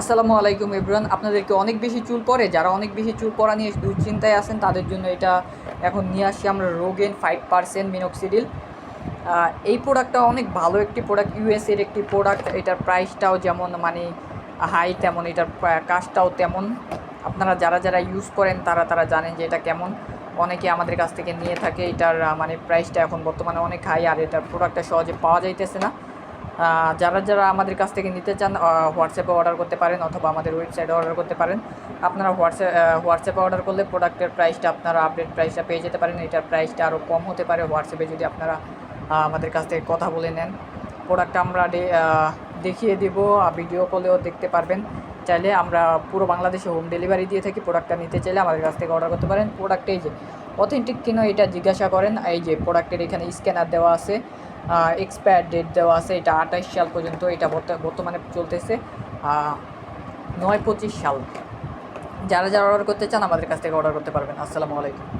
আসসালামু আলাইকুম এভরিওয়ান। আপনাদেরকে অনেক বেশি চুল পড়ে, যারা অনেক বেশি চুল পড়া নিয়ে দুশ্চিন্তায় আছেন তাদের জন্য এটা এখন নিয়ে আসছি আমরা রোগেন 5% মিনক্সিডিল। এই প্রোডাক্টটা অনেক ভালো একটি প্রোডাক্ট, ইউএসের একটি প্রোডাক্ট। এটার প্রাইসটাও যেমন মানে হাই, তেমন এটার কাজটাও তেমন। আপনারা যারা যারা ইউজ করেন তারা তারা জানেন যে এটা কেমন। অনেকে আমাদের কাছ থেকে নিয়ে থাকে। এটার মানে প্রাইসটা এখন বর্তমানে অনেক হাই, আর এটার প্রোডাক্টটা সহজে পাওয়া যাইতেছে না। যারা যারা আমাদের কাছ থেকে নিতে চান হোয়াটসঅ্যাপে অর্ডার করতে পারেন অথবা আমাদের ওয়েবসাইটে অর্ডার করতে পারেন। আপনারা হোয়াটসঅ্যাপে অর্ডার করলে প্রোডাক্টের প্রাইসটা আপনারা আপডেট প্রাইসটা পেয়ে যেতে পারেন। এটার প্রাইসটা আরও কম হতে পারে হোয়াটসঅ্যাপে যদি আপনারা আমাদের কাছ থেকে কথা বলে নেন। প্রোডাক্টটা আমরা দেখিয়ে দেব, ভিডিও কলেও দেখতে পারবেন। চাইলে আমরা পুরো বাংলাদেশে হোম ডেলিভারি দিয়ে থাকি। প্রোডাক্টটা নিতে চাইলে আমাদের কাছ থেকে অর্ডার করতে পারেন। প্রোডাক্টে এই যে অথেন্টিক কিনা এটা জিজ্ঞাসা করেন। এই যে প্রোডাক্টের এখানে স্ক্যানার দেওয়া আছে, এক্সপায়ার ডেট দেওয়া আছে। এটা 28 সাল পর্যন্ত এটা বর্তমানে চলতেছে, 9/25 সাল। যারা যারা অর্ডার করতে চান আমাদের কাছ থেকে অর্ডার করতে পারবেন। আসসালামু আলাইকুম।